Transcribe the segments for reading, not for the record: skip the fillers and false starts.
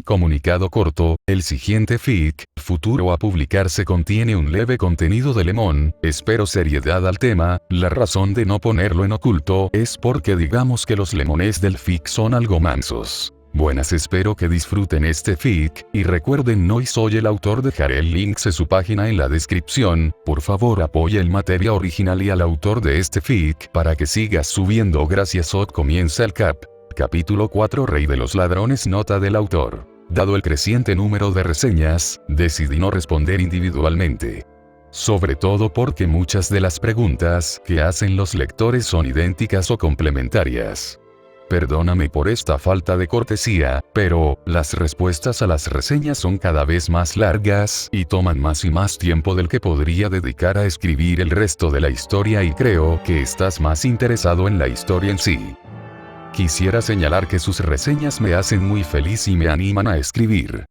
comunicado corto, el siguiente fic, futuro a publicarse contiene un leve contenido de lemon, espero seriedad al tema, la razón de no ponerlo en oculto es porque digamos que los lemones del fic son algo mansos. Buenas, espero que disfruten este fic, y recuerden no soy el autor, dejaré el link de su página en la descripción, por favor apoya el material original y al autor de este fic para que siga subiendo. Gracias. Comienza el capítulo 4, Rey de los Ladrones. Nota del autor. Dado el creciente número de reseñas, decidí no responder individualmente. Sobre todo porque muchas de las preguntas que hacen los lectores son idénticas o complementarias. Perdóname por esta falta de cortesía, pero las respuestas a las reseñas son cada vez más largas y toman más y más tiempo del que podría dedicar a escribir el resto de la historia, y creo que estás más interesado en la historia en sí. Quisiera señalar que sus reseñas me hacen muy feliz y me animan a escribir.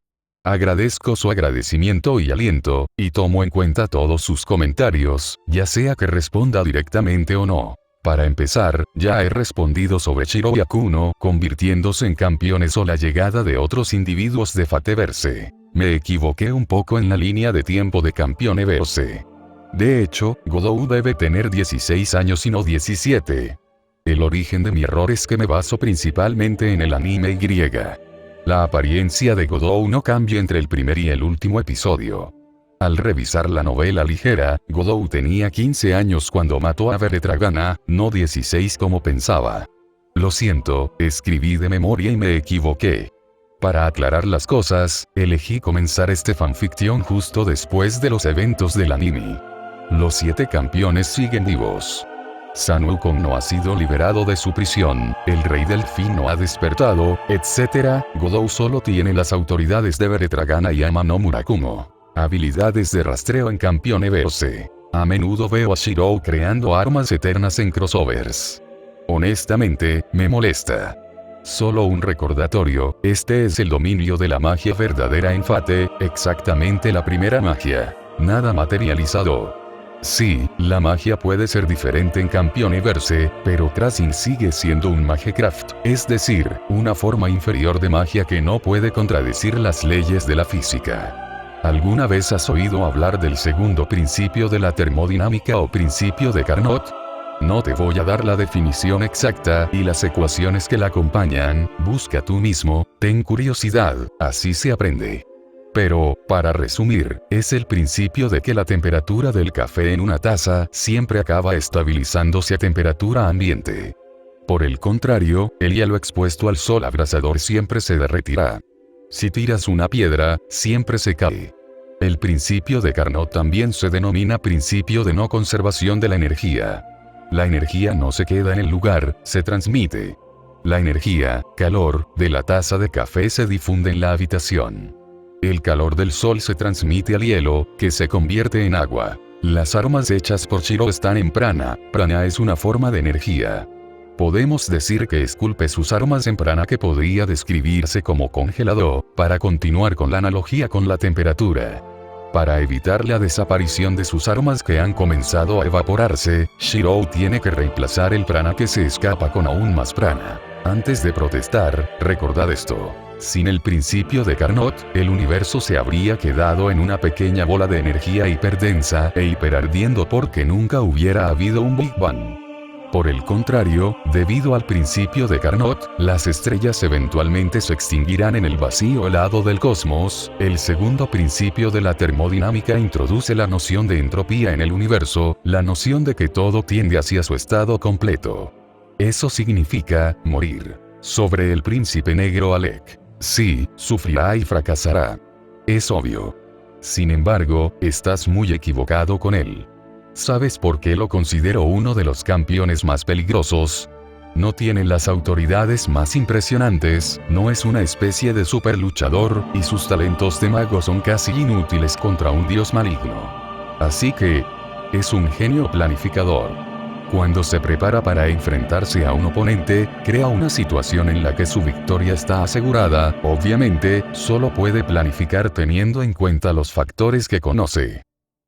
Agradezco su agradecimiento y aliento, y tomo en cuenta todos sus comentarios, ya sea que responda directamente o no. Para empezar, ya he respondido sobre Shiro y Akuno convirtiéndose en campeones o la llegada de otros individuos de Fateverse. Me equivoqué un poco en la línea de tiempo de Campeoneverse. De hecho, Godou debe tener 16 años y no 17. El origen de mi error es que me baso principalmente en el anime Y. La apariencia de Godou no cambia entre el primer y el último episodio. Al revisar la novela ligera, Godou tenía 15 años cuando mató a Veretragana, no 16 como pensaba. Lo siento, escribí de memoria y me equivoqué. Para aclarar las cosas, elegí comenzar este fanfiction justo después de los eventos del anime. Los 7 campeones siguen vivos. Sun Wukong no ha sido liberado de su prisión, el rey delfín no ha despertado, etc. Godou solo tiene las autoridades de Veretragana y Ama no Murakumo. Habilidades de rastreo en Campeoneverse. A menudo veo a Shiro creando armas eternas en crossovers. Honestamente, me molesta. Solo un recordatorio, este es el dominio de la magia verdadera en Fate, exactamente la primera magia. Nada materializado. Sí, la magia puede ser diferente en Campeoneverse, pero Krasin sigue siendo un Magecraft, es decir, una forma inferior de magia que no puede contradecir las leyes de la física. ¿Alguna vez has oído hablar del segundo principio de la termodinámica o principio de Carnot? No te voy a dar la definición exacta y las ecuaciones que la acompañan, busca tú mismo, ten curiosidad, así se aprende. Pero, para resumir, es el principio de que la temperatura del café en una taza siempre acaba estabilizándose a temperatura ambiente. Por el contrario, el hielo expuesto al sol abrasador siempre se derretirá. Si tiras una piedra, siempre se cae. El principio de Carnot también se denomina principio de no conservación de la energía. La energía no se queda en el lugar, se transmite. La energía, calor, de la taza de café se difunde en la habitación. El calor del sol se transmite al hielo, que se convierte en agua. Las armas hechas por Shiro están en prana. Prana es una forma de energía. Podemos decir que esculpe sus armas en prana, que podría describirse como congelado, para continuar con la analogía con la temperatura. Para evitar la desaparición de sus armas que han comenzado a evaporarse, Shiro tiene que reemplazar el prana que se escapa con aún más prana. Antes de protestar, recordad esto. Sin el principio de Carnot, el universo se habría quedado en una pequeña bola de energía hiperdensa e hiperardiendo porque nunca hubiera habido un Big Bang. Por el contrario, debido al principio de Carnot, las estrellas eventualmente se extinguirán en el vacío helado del cosmos. El segundo principio de la termodinámica introduce la noción de entropía en el universo, la noción de que todo tiende hacia su estado completo. Eso significa morir. Sobre el príncipe negro Alec. Sí, sufrirá y fracasará. Es obvio. Sin embargo, estás muy equivocado con él. ¿Sabes por qué lo considero uno de los campeones más peligrosos? No tiene las autoridades más impresionantes, no es una especie de super luchador, y sus talentos de mago son casi inútiles contra un dios maligno. Así que, es un genio planificador. Cuando se prepara para enfrentarse a un oponente, crea una situación en la que su victoria está asegurada. Obviamente, solo puede planificar teniendo en cuenta los factores que conoce.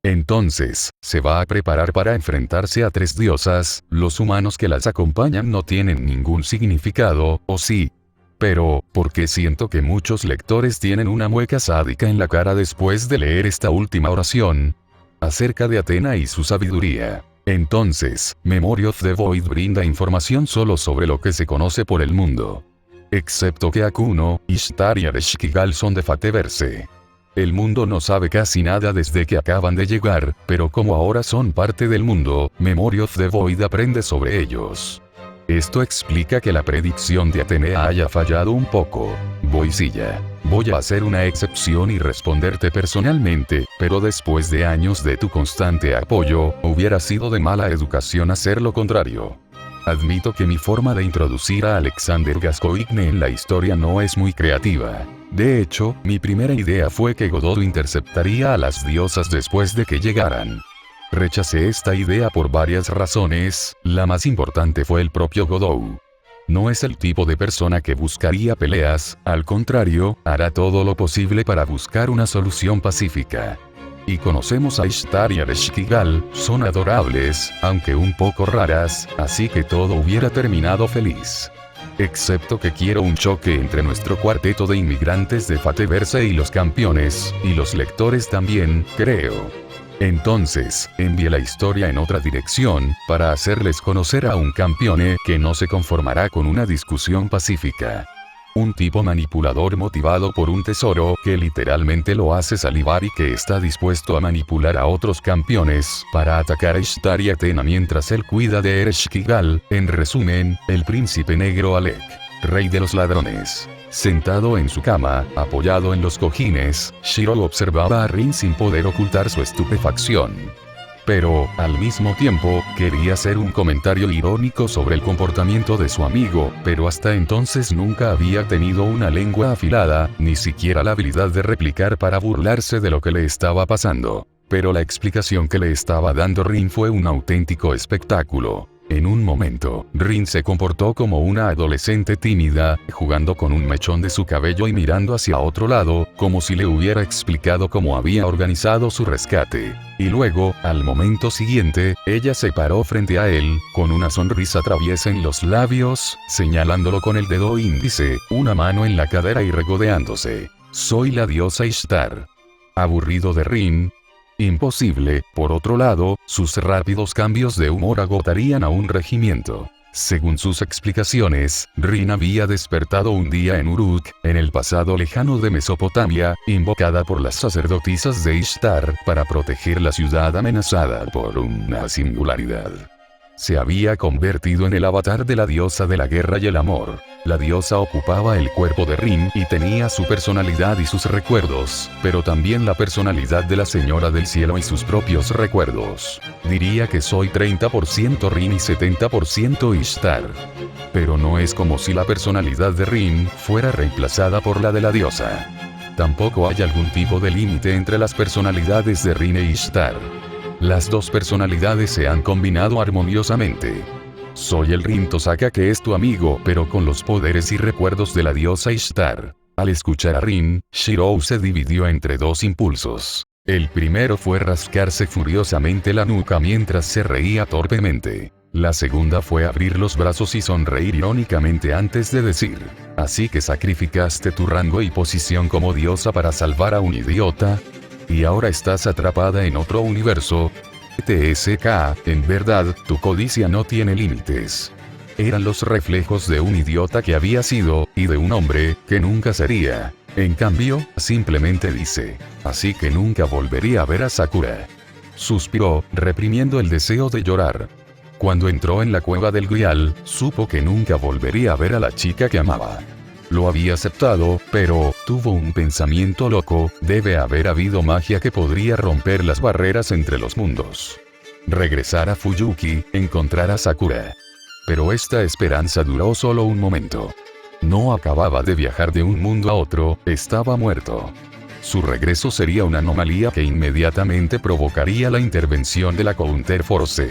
Entonces, se va a preparar para enfrentarse a 3 diosas, los humanos que las acompañan no tienen ningún significado, ¿o sí? Pero, ¿por qué siento que muchos lectores tienen una mueca sádica en la cara después de leer esta última oración? Acerca de Atena y su sabiduría. Entonces, Memory of the Void brinda información solo sobre lo que se conoce por el mundo. Excepto que Akuno, Ishtar y Ereshkigal son de Fateverse. El mundo no sabe casi nada desde que acaban de llegar, pero como ahora son parte del mundo, Memory of the Void aprende sobre ellos. Esto explica que la predicción de Atenea haya fallado un poco. Boisilla. Voy a hacer una excepción y responderte personalmente, pero después de años de tu constante apoyo, hubiera sido de mala educación hacer lo contrario. Admito que mi forma de introducir a Alexander Gascoigne en la historia no es muy creativa. De hecho, mi primera idea fue que Godot interceptaría a las diosas después de que llegaran. Rechacé esta idea por varias razones, la más importante fue el propio Godot. No es el tipo de persona que buscaría peleas, al contrario, hará todo lo posible para buscar una solución pacífica. Y conocemos a Ishtar y a Ereshkigal, son adorables, aunque un poco raras, así que todo hubiera terminado feliz. Excepto que quiero un choque entre nuestro cuarteto de inmigrantes de Fateverse y los campeones, y los lectores también, creo. Entonces, envié la historia en otra dirección, para hacerles conocer a un campeone que no se conformará con una discusión pacífica. Un tipo manipulador motivado por un tesoro que literalmente lo hace salivar y que está dispuesto a manipular a otros campeones para atacar a Ishtar y Atena mientras él cuida de Ereshkigal, en resumen, el príncipe negro Alec, rey de los ladrones. Sentado en su cama, apoyado en los cojines, Shiro observaba a Rin sin poder ocultar su estupefacción. Pero, al mismo tiempo, quería hacer un comentario irónico sobre el comportamiento de su amigo, pero hasta entonces nunca había tenido una lengua afilada, ni siquiera la habilidad de replicar para burlarse de lo que le estaba pasando. Pero la explicación que le estaba dando Rin fue un auténtico espectáculo. En un momento, Rin se comportó como una adolescente tímida, jugando con un mechón de su cabello y mirando hacia otro lado, como si le hubiera explicado cómo había organizado su rescate. Y luego, al momento siguiente, ella se paró frente a él, con una sonrisa traviesa en los labios, señalándolo con el dedo índice, una mano en la cadera y regodeándose. Soy la diosa Ishtar. Aburrido de Rin. Imposible, por otro lado, sus rápidos cambios de humor agotarían a un regimiento. Según sus explicaciones, Rin había despertado un día en Uruk, en el pasado lejano de Mesopotamia, invocada por las sacerdotisas de Ishtar, para proteger la ciudad amenazada por una singularidad. Se había convertido en el avatar de la diosa de la guerra y el amor. La diosa ocupaba el cuerpo de Rin y tenía su personalidad y sus recuerdos, pero también la personalidad de la Señora del Cielo y sus propios recuerdos. Diría que soy 30% Rin y 70% Ishtar. Pero no es como si la personalidad de Rin fuera reemplazada por la de la diosa. Tampoco hay algún tipo de límite entre las personalidades de Rin e Ishtar. Las dos personalidades se han combinado armoniosamente. Soy el Rin Tosaka que es tu amigo, pero con los poderes y recuerdos de la diosa Ishtar. Al escuchar a Rin, Shirou se dividió entre dos impulsos. El primero fue rascarse furiosamente la nuca mientras se reía torpemente. La segunda fue abrir los brazos y sonreír irónicamente antes de decir: ¿así que sacrificaste tu rango y posición como diosa para salvar a un idiota? ¿Y ahora estás atrapada en otro universo? TSK, en verdad, tu codicia no tiene límites. Eran los reflejos de un idiota que había sido, y de un hombre, que nunca sería. En cambio, simplemente dice: así que nunca volvería a ver a Sakura. Suspiró, reprimiendo el deseo de llorar. Cuando entró en la cueva del Grial, supo que nunca volvería a ver a la chica que amaba. Lo había aceptado, pero tuvo un pensamiento loco: debe haber habido magia que podría romper las barreras entre los mundos. Regresar a Fuyuki, encontrar a Sakura. Pero esta esperanza duró solo un momento. No acababa de viajar de un mundo a otro, estaba muerto. Su regreso sería una anomalía que inmediatamente provocaría la intervención de la Counterforce.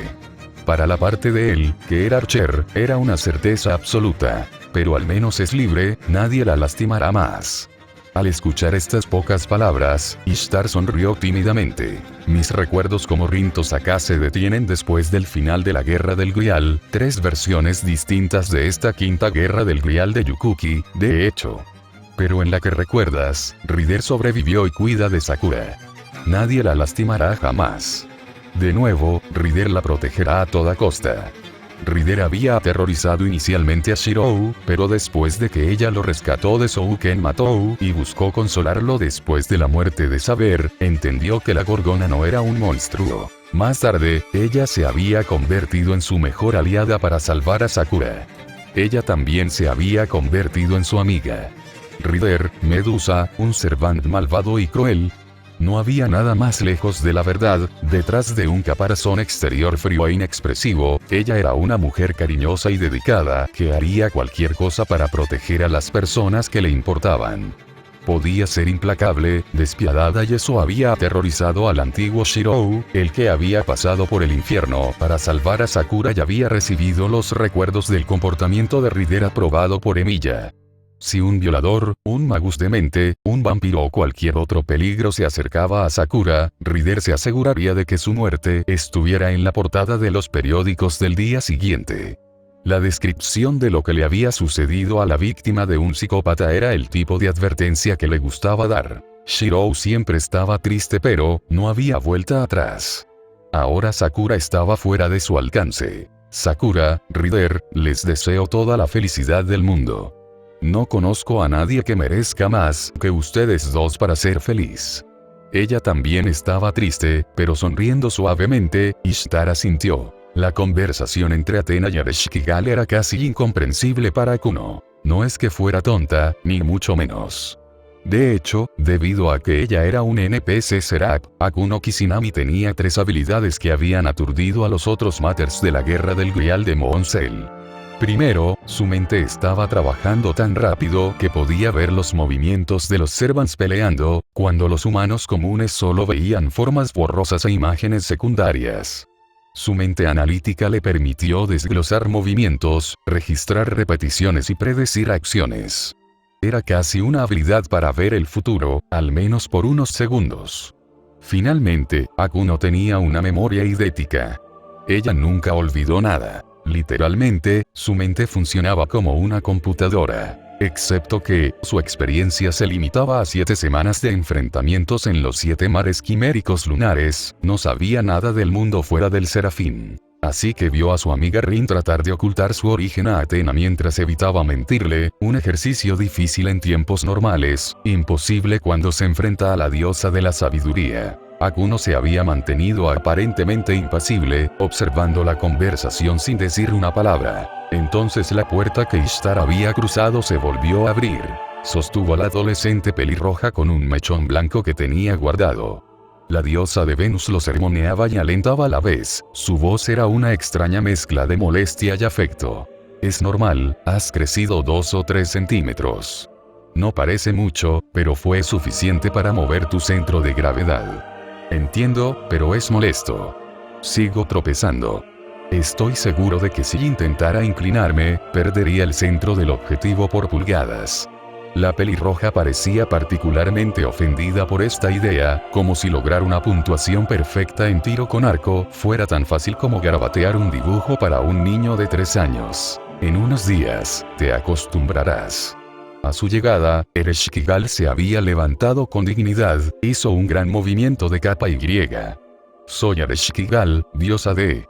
Para la parte de él, que era Archer, era una certeza absoluta. Pero al menos es libre, nadie la lastimará más. Al escuchar estas pocas palabras, Ishtar sonrió tímidamente. Mis recuerdos como Rinto Saka se detienen después del final de la Guerra del Grial, 3 versiones distintas de esta quinta Guerra del Grial de Yukuki, de hecho. Pero en la que recuerdas, Rider sobrevivió y cuida de Sakura. Nadie la lastimará jamás. De nuevo, Rider la protegerá a toda costa. Rider había aterrorizado inicialmente a Shirou, pero después de que ella lo rescató de Souken Matou y buscó consolarlo después de la muerte de Saber, entendió que la Gorgona no era un monstruo. Más tarde, ella se había convertido en su mejor aliada para salvar a Sakura. Ella también se había convertido en su amiga. Rider, Medusa, un Servant malvado y cruel. No había nada más lejos de la verdad, detrás de un caparazón exterior frío e inexpresivo, ella era una mujer cariñosa y dedicada, que haría cualquier cosa para proteger a las personas que le importaban. Podía ser implacable, despiadada y eso había aterrorizado al antiguo Shirou, el que había pasado por el infierno para salvar a Sakura y había recibido los recuerdos del comportamiento de Rider aprobado por Emilia. Si un violador, un magus demente, un vampiro o cualquier otro peligro se acercaba a Sakura, Rider se aseguraría de que su muerte estuviera en la portada de los periódicos del día siguiente. La descripción de lo que le había sucedido a la víctima de un psicópata era el tipo de advertencia que le gustaba dar. Shirou siempre estaba triste pero no había vuelta atrás. Ahora Sakura estaba fuera de su alcance. Sakura, Rider, les deseo toda la felicidad del mundo. No conozco a nadie que merezca más que ustedes dos para ser feliz. Ella también estaba triste, pero sonriendo suavemente, Ishtar asintió. La conversación entre Athena y Ereshkigal era casi incomprensible para Kuno. No es que fuera tonta, ni mucho menos. De hecho, debido a que ella era un NPC Serap, Akuno Kishinami tenía 3 habilidades que habían aturdido a los otros Matters de la Guerra del Grial de Mooncel. Primero, su mente estaba trabajando tan rápido que podía ver los movimientos de los Servants peleando, cuando los humanos comunes solo veían formas borrosas e imágenes secundarias. Su mente analítica le permitió desglosar movimientos, registrar repeticiones y predecir acciones. Era casi una habilidad para ver el futuro, al menos por unos segundos. Finalmente, Akuno tenía una memoria idética. Ella nunca olvidó nada. Literalmente, su mente funcionaba como una computadora. Excepto que, su experiencia se limitaba a 7 semanas de enfrentamientos en los 7 mares quiméricos lunares, no sabía nada del mundo fuera del Serafín. Así que vio a su amiga Rin tratar de ocultar su origen a Athena mientras evitaba mentirle, un ejercicio difícil en tiempos normales, imposible cuando se enfrenta a la diosa de la sabiduría. Akuno se había mantenido aparentemente impasible, observando la conversación sin decir una palabra. Entonces la puerta que Ishtar había cruzado se volvió a abrir. Sostuvo a la adolescente pelirroja con un mechón blanco que tenía guardado. La diosa de Venus lo sermoneaba y alentaba a la vez, su voz era una extraña mezcla de molestia y afecto. Es normal, has crecido 2 o 3 centímetros. No parece mucho, pero fue suficiente para mover tu centro de gravedad. Entiendo, pero es molesto. Sigo tropezando. Estoy seguro de que si intentara inclinarme, perdería el centro del objetivo por pulgadas. La pelirroja parecía particularmente ofendida por esta idea, como si lograr una puntuación perfecta en tiro con arco fuera tan fácil como garabatear un dibujo para un niño de 3 años. En unos días, te acostumbrarás. A su llegada, Ereshkigal se había levantado con dignidad, hizo un gran movimiento de capa y griega. Soy Ereshkigal, diosa de...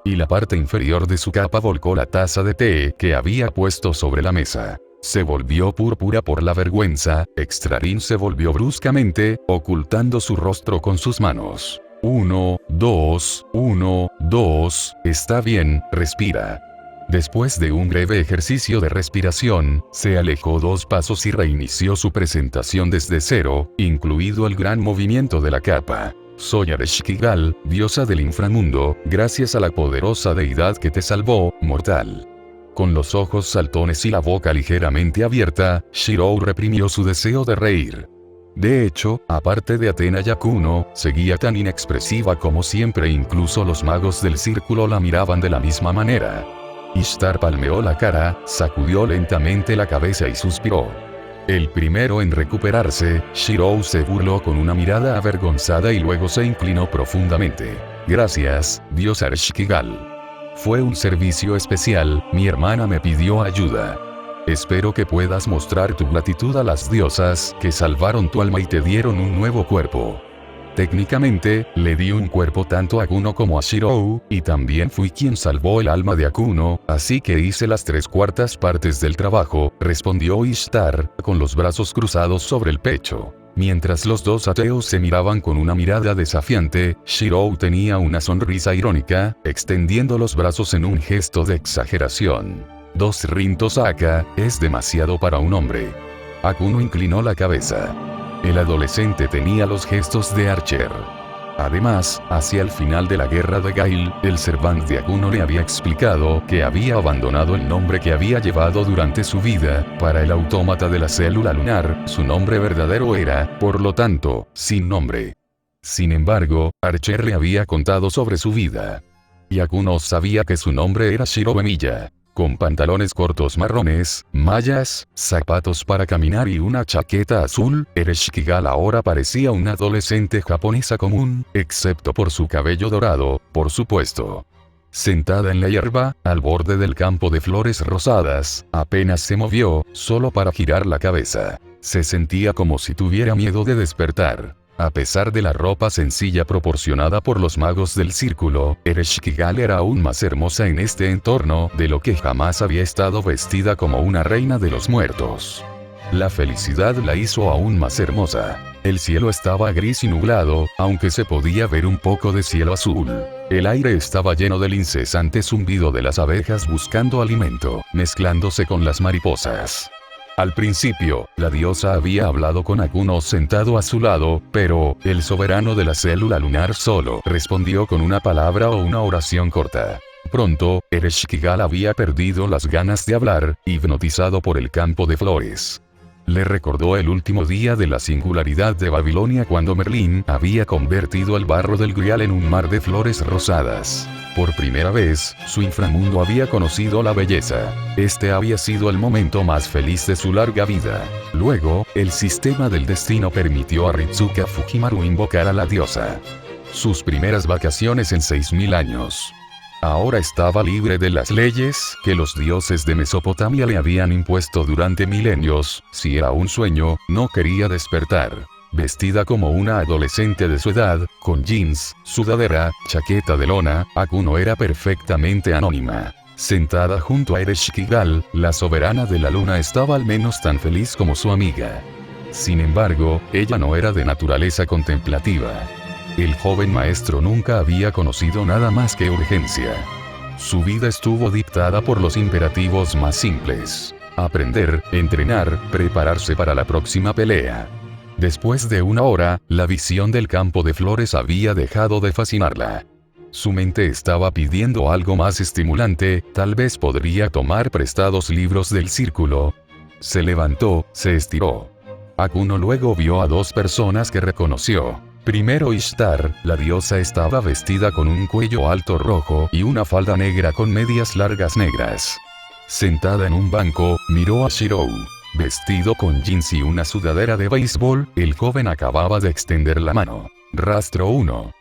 Y la parte inferior de su capa volcó la taza de té que había puesto sobre la mesa. Se volvió púrpura por la vergüenza, Extrarin se volvió bruscamente, ocultando su rostro con sus manos. 1, 2, 1, 2, está bien, respira. Después de un breve ejercicio de respiración, se alejó 2 pasos y reinició su presentación desde cero, incluido el gran movimiento de la capa. Soy Ereshkigal, diosa del inframundo, gracias a la poderosa deidad que te salvó, mortal. Con los ojos saltones y la boca ligeramente abierta, Shirou reprimió su deseo de reír. De hecho, aparte de Athena y Akuno, seguía tan inexpresiva como siempre, incluso los magos del círculo la miraban de la misma manera. Ishtar palmeó la cara, sacudió lentamente la cabeza y suspiró. El primero en recuperarse, Shirou se burló con una mirada avergonzada y luego se inclinó profundamente. Gracias, dios Ershkigal. Fue un servicio especial, mi hermana me pidió ayuda. Espero que puedas mostrar tu gratitud a las diosas que salvaron tu alma y te dieron un nuevo cuerpo. Técnicamente, le di un cuerpo tanto a Akuno como a Shirou, y también fui quien salvó el alma de Akuno, así que hice las 3/4 partes del trabajo, respondió Ishtar, con los brazos cruzados sobre el pecho. Mientras los dos ateos se miraban con una mirada desafiante, Shirou tenía una sonrisa irónica, extendiendo los brazos en un gesto de exageración. 2 rintos Aka, es demasiado para un hombre. Akuno inclinó la cabeza. El adolescente tenía los gestos de Archer. Además, hacia el final de la guerra de Gail, el servant de Akuno le había explicado que había abandonado el nombre que había llevado durante su vida. Para el autómata de la célula lunar, su nombre verdadero era, por lo tanto, sin nombre. Sin embargo, Archer le había contado sobre su vida. Y Akuno sabía que su nombre era Shirou Emiya. Con pantalones cortos marrones, mallas, zapatos para caminar y una chaqueta azul, Ereshkigal ahora parecía una adolescente japonesa común, excepto por su cabello dorado, por supuesto. Sentada en la hierba, al borde del campo de flores rosadas, apenas se movió, solo para girar la cabeza. Se sentía como si tuviera miedo de despertar. A pesar de la ropa sencilla proporcionada por los magos del círculo, Ereshkigal era aún más hermosa en este entorno de lo que jamás había estado vestida como una reina de los muertos. La felicidad la hizo aún más hermosa. El cielo estaba gris y nublado, aunque se podía ver un poco de cielo azul. El aire estaba lleno del incesante zumbido de las abejas buscando alimento, mezclándose con las mariposas. Al principio, la diosa había hablado con Akuno sentado a su lado, pero, el soberano de la célula lunar solo respondió con una palabra o una oración corta. Pronto, Ereshkigal había perdido las ganas de hablar, hipnotizado por el campo de flores. Le recordó el último día de la singularidad de Babilonia cuando Merlín había convertido el barro del Grial en un mar de flores rosadas. Por primera vez, su inframundo había conocido la belleza. Este había sido el momento más feliz de su larga vida. Luego, el sistema del destino permitió a Ritsuka Fujimaru invocar a la diosa. Sus primeras vacaciones en 6000 años. Ahora estaba libre de las leyes que los dioses de Mesopotamia le habían impuesto durante milenios. Si era un sueño, no quería despertar. Vestida como una adolescente de su edad, con jeans, sudadera, chaqueta de lona, Akuno era perfectamente anónima. Sentada junto a Ereshkigal, la soberana de la luna estaba al menos tan feliz como su amiga. Sin embargo, ella no era de naturaleza contemplativa. El joven maestro nunca había conocido nada más que urgencia. Su vida estuvo dictada por los imperativos más simples. Aprender, entrenar, prepararse para la próxima pelea. Después de una hora, la visión del campo de flores había dejado de fascinarla. Su mente estaba pidiendo algo más estimulante, tal vez podría tomar prestados libros del círculo. Se levantó, se estiró. Akuno luego vio a 2 personas que reconoció. Primero Ishtar, la diosa estaba vestida con un cuello alto rojo y una falda negra con medias largas negras. Sentada en un banco, miró a Shirou. Vestido con jeans y una sudadera de béisbol, el joven acababa de extender la mano. Rastro 1.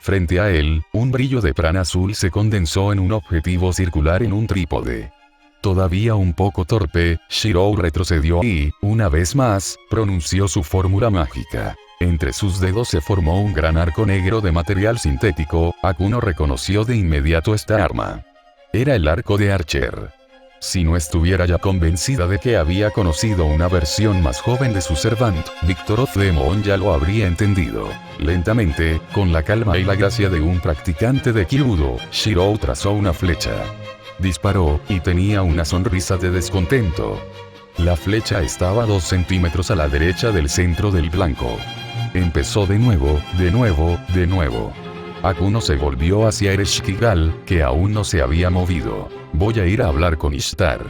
Frente a él, un brillo de prana azul se condensó en un objetivo circular en un trípode. Todavía un poco torpe, Shirou retrocedió y, una vez más, pronunció su fórmula mágica. Entre sus dedos se formó un gran arco negro de material sintético. Akuno reconoció de inmediato esta arma. Era el arco de Archer. Si no estuviera ya convencida de que había conocido una versión más joven de su servant, Victoroth de Moon ya lo habría entendido. Lentamente, con la calma y la gracia de un practicante de Kyudo, Shirou trazó una flecha. Disparó, y tenía una sonrisa de descontento. La flecha estaba 2 centímetros a la derecha del centro del blanco. Empezó de nuevo, de nuevo, de nuevo. Akuno se volvió hacia Ereshkigal, que aún no se había movido. Voy a ir a hablar con Ishtar.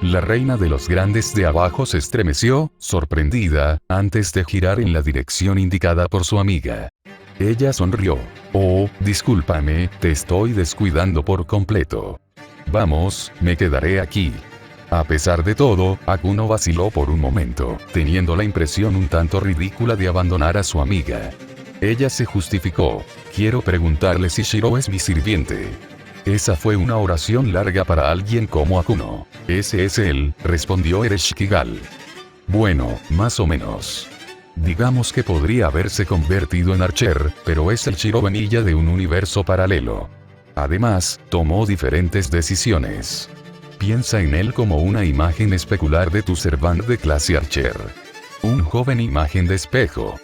La reina de los grandes de abajo se estremeció, sorprendida, antes de girar en la dirección indicada por su amiga. Ella sonrió. Oh, discúlpame, te estoy descuidando por completo. Vamos, me quedaré aquí. A pesar de todo, Akuno vaciló por un momento, teniendo la impresión un tanto ridícula de abandonar a su amiga. Ella se justificó. Quiero preguntarle si Shiro es mi sirviente. Esa fue una oración larga para alguien como Akuno. Ese es él, respondió Ereshkigal. Bueno, más o menos. Digamos que podría haberse convertido en Archer, pero es el Shiro Vanilla de un universo paralelo. Además, tomó diferentes decisiones. Piensa en él como una imagen especular de tu servant de clase Archer. Un joven imagen de espejo.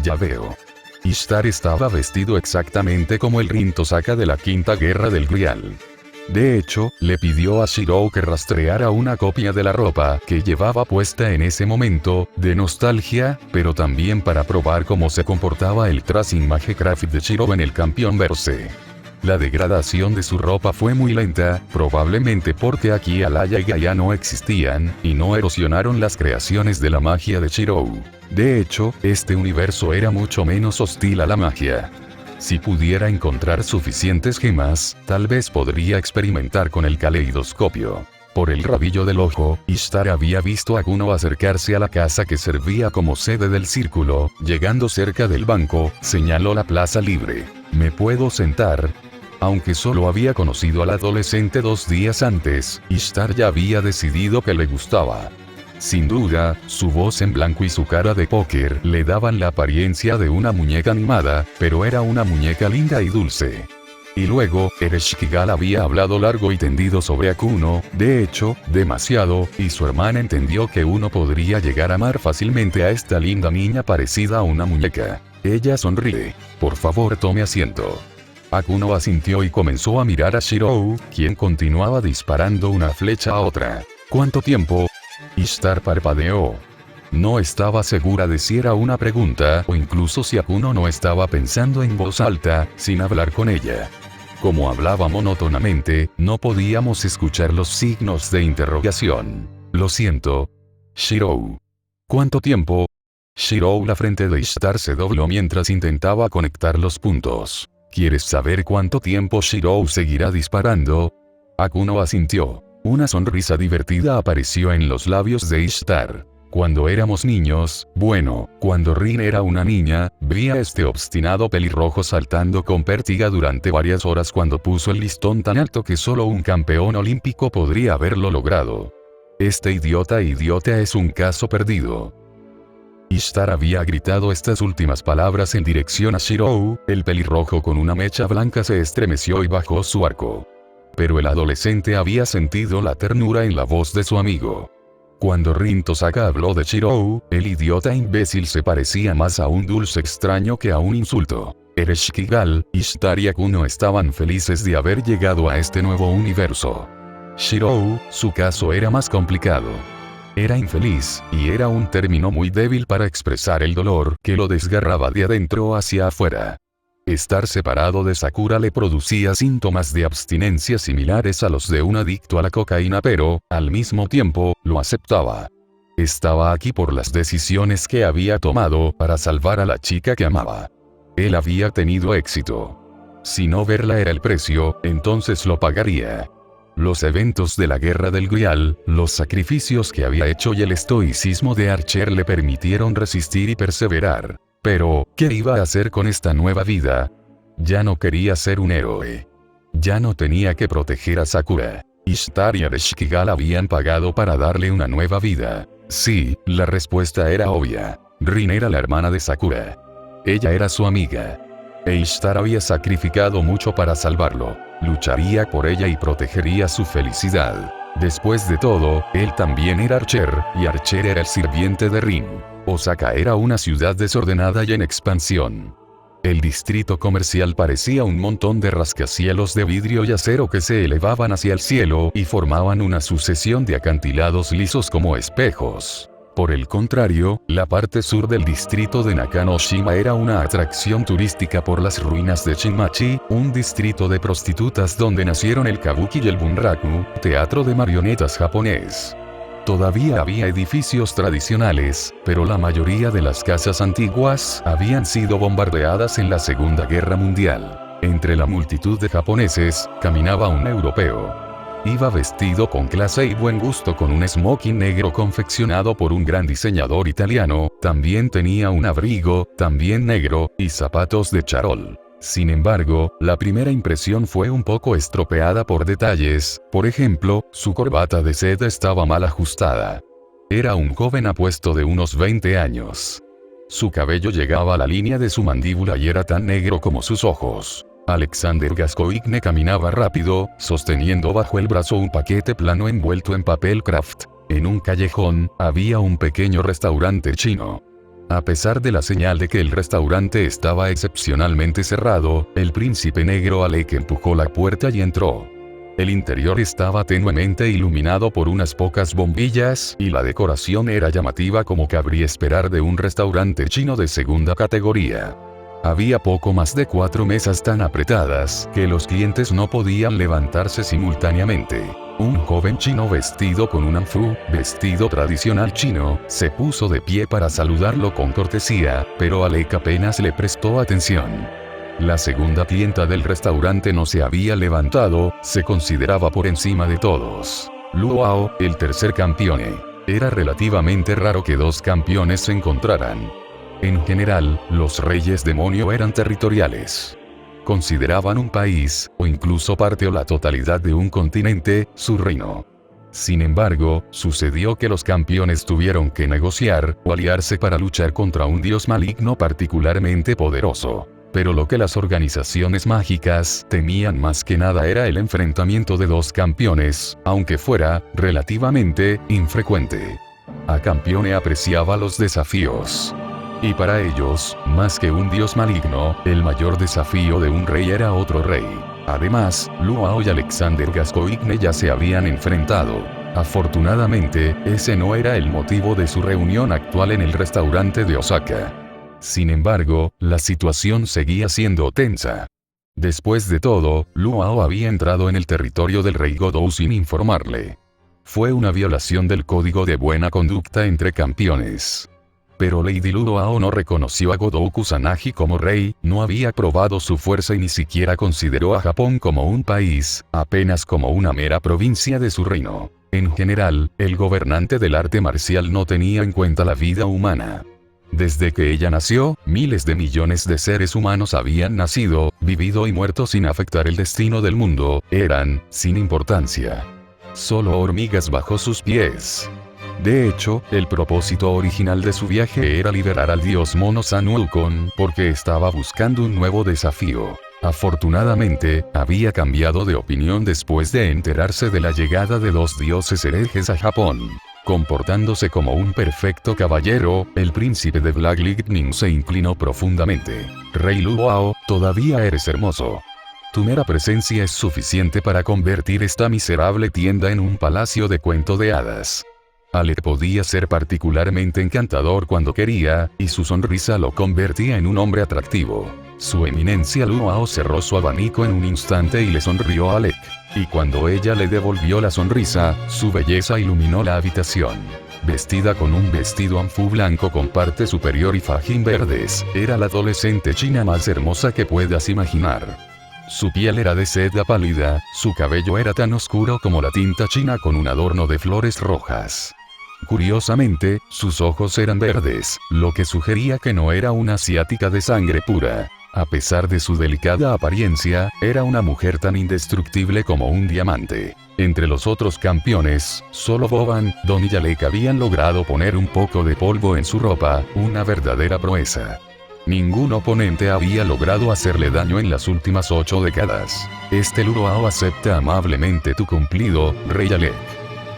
Ya veo. Ishtar estaba vestido exactamente como el Rin Tosaka de la Quinta Guerra del Grial. De hecho, le pidió a Shiro que rastreara una copia de la ropa que llevaba puesta en ese momento, de nostalgia, pero también para probar cómo se comportaba el Tracing Magecraft de Shiro en el campeón Verse. La degradación de su ropa fue muy lenta, probablemente porque aquí Alaya y Gaia no existían, y no erosionaron las creaciones de la magia de Shiro. De hecho, este universo era mucho menos hostil a la magia. Si pudiera encontrar suficientes gemas, tal vez podría experimentar con el caleidoscopio. Por el rabillo del ojo, Ishtar había visto a Akuno acercarse a la casa que servía como sede del círculo. Llegando cerca del banco, señaló la plaza libre. ¿Me puedo sentar? Aunque solo había conocido al adolescente 2 días antes, Ishtar ya había decidido que le gustaba. Sin duda, su voz en blanco y su cara de póker le daban la apariencia de una muñeca animada, pero era una muñeca linda y dulce. Y luego, Ereshkigal había hablado largo y tendido sobre Akuno, de hecho, demasiado, y su hermana entendió que uno podría llegar a amar fácilmente a esta linda niña parecida a una muñeca. Ella sonríe. Por favor, tome asiento. Akuno asintió y comenzó a mirar a Shiro, quien continuaba disparando una flecha a otra. ¿Cuánto tiempo? Ishtar parpadeó. No estaba segura de si era una pregunta o incluso si Akuno no estaba pensando en voz alta, sin hablar con ella. Como hablaba monótonamente, no podíamos escuchar los signos de interrogación. Lo siento. Shiro. ¿Cuánto tiempo? Shiro, la frente de Ishtar se dobló mientras intentaba conectar los puntos. ¿Quieres saber cuánto tiempo Shiro seguirá disparando? Akuno asintió. Una sonrisa divertida apareció en los labios de Ishtar. Cuando éramos niños, bueno, cuando Rin era una niña, vi a este obstinado pelirrojo saltando con pértiga durante varias horas cuando puso el listón tan alto que solo un campeón olímpico podría haberlo logrado. Este idiota es un caso perdido. Ishtar había gritado estas últimas palabras en dirección a Shiro. El pelirrojo con una mecha blanca se estremeció y bajó su arco. Pero el adolescente había sentido la ternura en la voz de su amigo. Cuando Rin Tosaka habló de Shiro, el idiota imbécil se parecía más a un dulce extraño que a un insulto. Ereshkigal, Ishtar y Akuno estaban felices de haber llegado a este nuevo universo. Shiro, su caso era más complicado. Era infeliz, y era un término muy débil para expresar el dolor que lo desgarraba de adentro hacia afuera. Estar separado de Sakura le producía síntomas de abstinencia similares a los de un adicto a la cocaína, pero, al mismo tiempo, lo aceptaba. Estaba aquí por las decisiones que había tomado para salvar a la chica que amaba. Él había tenido éxito. Si no verla era el precio, entonces lo pagaría. Los eventos de la Guerra del Grial, los sacrificios que había hecho y el estoicismo de Archer le permitieron resistir y perseverar. Pero, ¿qué iba a hacer con esta nueva vida? Ya no quería ser un héroe. Ya no tenía que proteger a Sakura. Ishtar y Ereshkigal habían pagado para darle una nueva vida. Sí, la respuesta era obvia. Rin era la hermana de Sakura. Ella era su amiga. E Ishtar había sacrificado mucho para salvarlo. Lucharía por ella y protegería su felicidad. Después de todo, él también era Archer, y Archer era el sirviente de Rin. Osaka era una ciudad desordenada y en expansión. El distrito comercial parecía un montón de rascacielos de vidrio y acero que se elevaban hacia el cielo y formaban una sucesión de acantilados lisos como espejos. Por el contrario, la parte sur del distrito de Nakanoshima era una atracción turística por las ruinas de Shinmachi, un distrito de prostitutas donde nacieron el kabuki y el bunraku, teatro de marionetas japonés. Todavía había edificios tradicionales, pero la mayoría de las casas antiguas habían sido bombardeadas en la Segunda Guerra Mundial. Entre la multitud de japoneses, caminaba un europeo. Iba vestido con clase y buen gusto con un smoking negro confeccionado por un gran diseñador italiano, también tenía un abrigo, también negro, y zapatos de charol. Sin embargo, la primera impresión fue un poco estropeada por detalles, por ejemplo, su corbata de seda estaba mal ajustada. Era un joven apuesto de unos 20 años. Su cabello llegaba a la línea de su mandíbula y era tan negro como sus ojos. Alexander Gascoigne caminaba rápido, sosteniendo bajo el brazo un paquete plano envuelto en papel craft. En un callejón, había un pequeño restaurante chino. A pesar de la señal de que el restaurante estaba excepcionalmente cerrado, el príncipe negro Alec empujó la puerta y entró. El interior estaba tenuemente iluminado por unas pocas bombillas, y la decoración era llamativa como cabría esperar de un restaurante chino de segunda categoría. Había poco más de 4 mesas tan apretadas que los clientes no podían levantarse simultáneamente. Un joven chino vestido con un anfu, vestido tradicional chino, se puso de pie para saludarlo con cortesía, pero Alec apenas le prestó atención. La segunda clienta del restaurante no se había levantado, se consideraba por encima de todos. Luo, el tercer campeone. Era relativamente raro que dos campeones se encontraran. En general, los reyes demonio eran territoriales. Consideraban un país, o incluso parte o la totalidad de un continente, su reino. Sin embargo, sucedió que los campeones tuvieron que negociar, o aliarse para luchar contra un dios maligno particularmente poderoso. Pero lo que las organizaciones mágicas temían más que nada era el enfrentamiento de dos campeones, aunque fuera, relativamente, infrecuente. A Campione apreciaba los desafíos. Y para ellos, más que un dios maligno, el mayor desafío de un rey era otro rey. Además, Luo y Alexander Gascoigne ya se habían enfrentado. Afortunadamente, ese no era el motivo de su reunión actual en el restaurante de Osaka. Sin embargo, la situación seguía siendo tensa. Después de todo, Luo había entrado en el territorio del rey Godou sin informarle. Fue una violación del código de buena conducta entre campeones. Pero Lady Luo no reconoció a Godou Kusanagi como rey, no había probado su fuerza y ni siquiera consideró a Japón como un país, apenas como una mera provincia de su reino. En general, el gobernante del arte marcial no tenía en cuenta la vida humana. Desde que ella nació, miles de millones de seres humanos habían nacido, vivido y muerto sin afectar el destino del mundo, eran, sin importancia, solo hormigas bajo sus pies. De hecho, el propósito original de su viaje era liberar al dios mono Sun Wukong, porque estaba buscando un nuevo desafío. Afortunadamente, había cambiado de opinión después de enterarse de la llegada de dos dioses herejes a Japón. Comportándose como un perfecto caballero, el príncipe de Black Lightning se inclinó profundamente. Rey Luo, todavía eres hermoso. Tu mera presencia es suficiente para convertir esta miserable tienda en un palacio de cuento de hadas. Alec podía ser particularmente encantador cuando quería, y su sonrisa lo convertía en un hombre atractivo. Su eminencia Luo cerró su abanico en un instante y le sonrió a Alec. Y cuando ella le devolvió la sonrisa, su belleza iluminó la habitación. Vestida con un vestido anfu blanco con parte superior y fajín verdes, era la adolescente china más hermosa que puedas imaginar. Su piel era de seda pálida, su cabello era tan oscuro como la tinta china con un adorno de flores rojas. Curiosamente, sus ojos eran verdes, lo que sugería que no era una asiática de sangre pura. A pesar de su delicada apariencia, era una mujer tan indestructible como un diamante. Entre los otros campeones, solo Boban, Don y Alec habían logrado poner un poco de polvo en su ropa, una verdadera proeza. Ningún oponente había logrado hacerle daño en las últimas 8 décadas. Este Luo acepta amablemente tu cumplido, Rey Alec.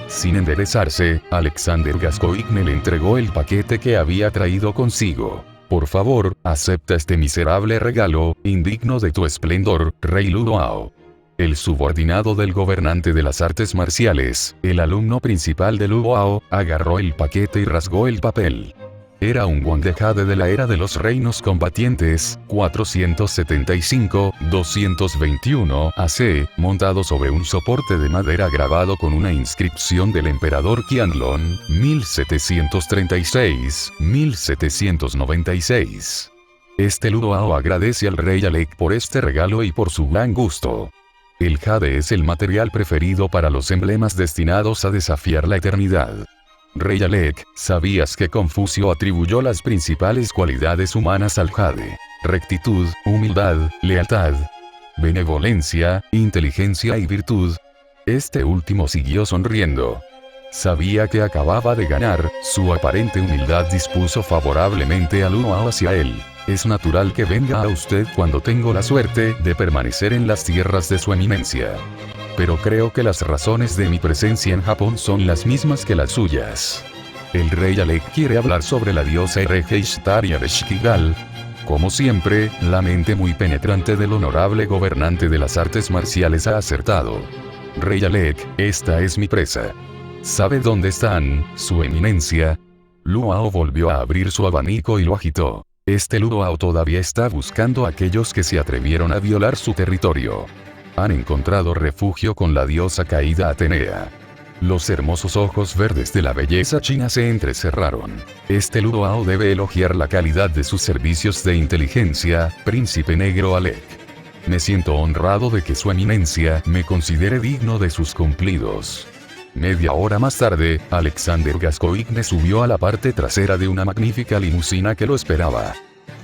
Sin enderezarse, Alexander Gascoigne le entregó el paquete que había traído consigo. Por favor, acepta este miserable regalo, indigno de tu esplendor, Rey Luo. El subordinado del gobernante de las artes marciales, el alumno principal de Luo, agarró el paquete y rasgó el papel. Era un Wondejade de la era de los reinos combatientes, 475-221 AC, montado sobre un soporte de madera grabado con una inscripción del emperador Qianlong, 1736-1796. Este Luo agradece al rey Alec por este regalo y por su gran gusto. El jade es el material preferido para los emblemas destinados a desafiar la eternidad. Rey Alec, ¿sabías que Confucio atribuyó las principales cualidades humanas al jade? Rectitud, humildad, lealtad, benevolencia, inteligencia y virtud. Este último siguió sonriendo. Sabía que acababa de ganar, su aparente humildad dispuso favorablemente a Luo hacia él. Es natural que venga a usted cuando tengo la suerte de permanecer en las tierras de su eminencia. Pero creo que las razones de mi presencia en Japón son las mismas que las suyas. El rey Alec quiere hablar sobre la diosa hereje Ishtar y Ereshkigal. Como siempre, la mente muy penetrante del honorable gobernante de las artes marciales ha acertado. Rey Alec, esta es mi presa. ¿Sabe dónde están, su eminencia? Luo volvió a abrir su abanico y lo agitó. Este Luo todavía está buscando a aquellos que se atrevieron a violar su territorio. Han encontrado refugio con la diosa caída Atenea. Los hermosos ojos verdes de la belleza china se entrecerraron. Este Luo debe elogiar la calidad de sus servicios de inteligencia, príncipe negro Alec. Me siento honrado de que su eminencia me considere digno de sus cumplidos. Media hora más tarde, Alexander Gascoigne subió a la parte trasera de una magnífica limusina que lo esperaba.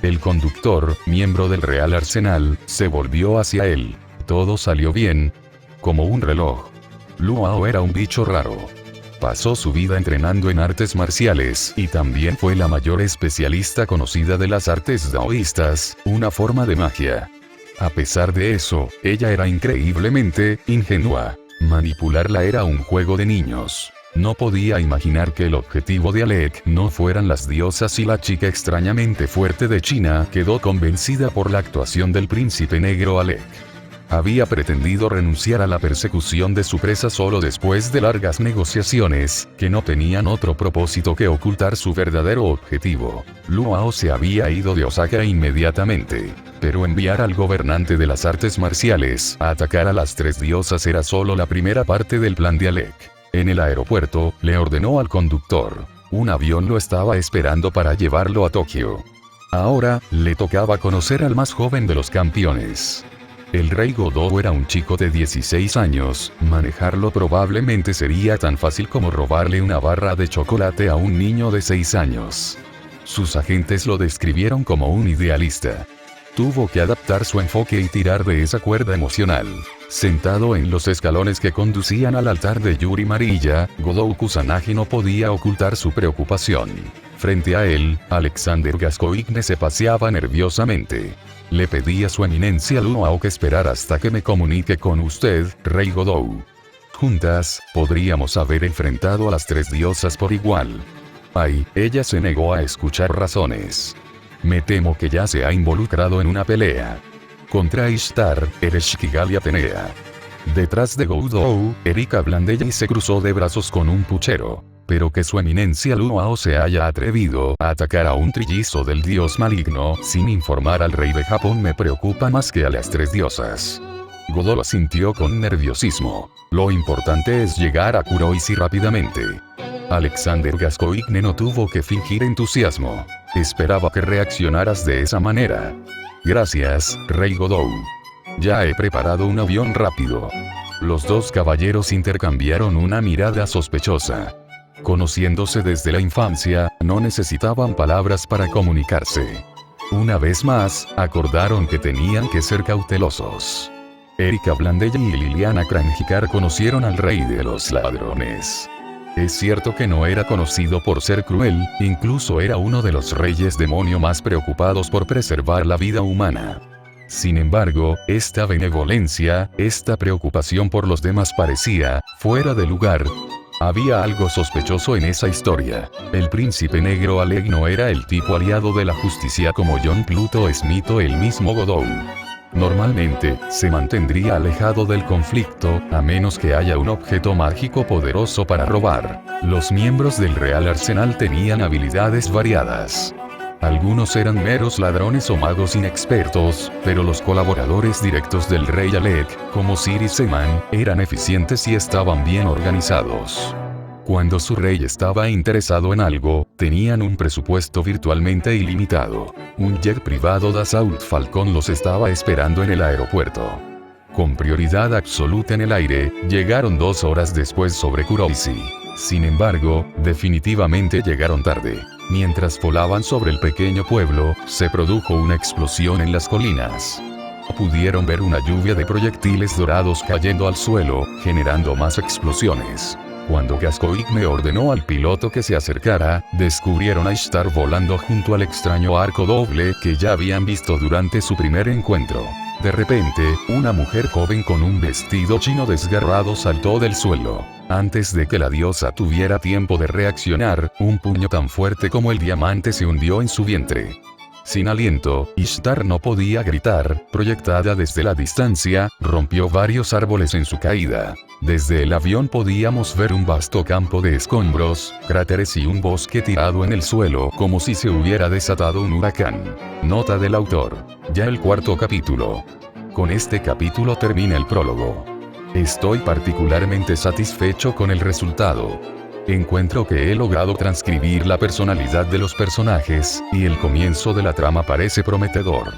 El conductor, miembro del Real Arsenal, se volvió hacia él. Todo salió bien, como un reloj. Luo era un bicho raro. Pasó su vida entrenando en artes marciales y también fue la mayor especialista conocida de las artes daoístas, una forma de magia. A pesar de eso, ella era increíblemente ingenua. Manipularla era un juego de niños. No podía imaginar que el objetivo de Alec no fueran las diosas y la chica extrañamente fuerte de China quedó convencida por la actuación del príncipe negro Alec. Había pretendido renunciar a la persecución de su presa solo después de largas negociaciones, que no tenían otro propósito que ocultar su verdadero objetivo. Luo se había ido de Osaka inmediatamente. Pero enviar al gobernante de las artes marciales a atacar a las tres diosas era solo la primera parte del plan de Alec. En el aeropuerto, le ordenó al conductor. Un avión lo estaba esperando para llevarlo a Tokio. Ahora, le tocaba conocer al más joven de los campeones. El rey Godou era un chico de 16 años, manejarlo probablemente sería tan fácil como robarle una barra de chocolate a un niño de 6 años. Sus agentes lo describieron como un idealista. Tuvo que adaptar su enfoque y tirar de esa cuerda emocional. Sentado en los escalones que conducían al altar de Yuri Marilla, Godou Kusanagi no podía ocultar su preocupación. Frente a él, Alexander Gascoigne se paseaba nerviosamente. Le pedí a su eminencia Luo que esperara hasta que me comunique con usted, rey Godou. Juntas, podríamos haber enfrentado a las tres diosas por igual. Ay, ella se negó a escuchar razones. Me temo que ya se ha involucrado en una pelea. Contra Ishtar, Ereshkigal y Atenea. Detrás de Godou, Erika Blandella se cruzó de brazos con un puchero. Pero que su eminencia Luo se haya atrevido a atacar a un trillizo del dios maligno sin informar al rey de Japón me preocupa más que a las tres diosas. Godou asintió con nerviosismo. Lo importante es llegar a Kuroishi rápidamente. Alexander Gascoigne no tuvo que fingir entusiasmo. Esperaba que reaccionaras de esa manera. Gracias, rey Godou. Ya he preparado un avión rápido. Los dos caballeros intercambiaron una mirada sospechosa. Conociéndose desde la infancia, no necesitaban palabras para comunicarse. Una vez más, acordaron que tenían que ser cautelosos. Erika Blandella y Liliana Kranjikar conocieron al rey de los ladrones. Es cierto que no era conocido por ser cruel, incluso era uno de los reyes demonio más preocupados por preservar la vida humana. Sin embargo, esta benevolencia, esta preocupación por los demás parecía fuera de lugar. Había algo sospechoso en esa historia. El príncipe negro Alec no era el tipo aliado de la justicia como John Pluto Smith o el mismo Godou. Normalmente, se mantendría alejado del conflicto, a menos que haya un objeto mágico poderoso para robar. Los miembros del Real Arsenal tenían habilidades variadas. Algunos eran meros ladrones o magos inexpertos, pero los colaboradores directos del rey Alec, como Siri Seman, eran eficientes y estaban bien organizados. Cuando su rey estaba interesado en algo, tenían un presupuesto virtualmente ilimitado. Un jet privado Dassault Falcon los estaba esperando en el aeropuerto. con prioridad absoluta en el aire, llegaron 2 horas después sobre Kuroishi. Sin embargo, definitivamente llegaron tarde. Mientras volaban sobre el pequeño pueblo, se produjo una explosión en las colinas. Pudieron ver una lluvia de proyectiles dorados cayendo al suelo, generando más explosiones. Cuando Gascoigne ordenó al piloto que se acercara, descubrieron a Ishtar volando junto al extraño arco doble que ya habían visto durante su primer encuentro. De repente, una mujer joven con un vestido chino desgarrado saltó del suelo. Antes de que la diosa tuviera tiempo de reaccionar, un puño tan fuerte como el diamante se hundió en su vientre. Sin aliento, Ishtar no podía gritar, proyectada desde la distancia, rompió varios árboles en su caída. Desde el avión podíamos ver un vasto campo de escombros, cráteres y un bosque tirado en el suelo como si se hubiera desatado un huracán. Nota del autor. Ya el 4º capítulo. Con este capítulo termina el prólogo. Estoy particularmente satisfecho con el resultado. Encuentro que he logrado transcribir la personalidad de los personajes, y el comienzo de la trama parece prometedor.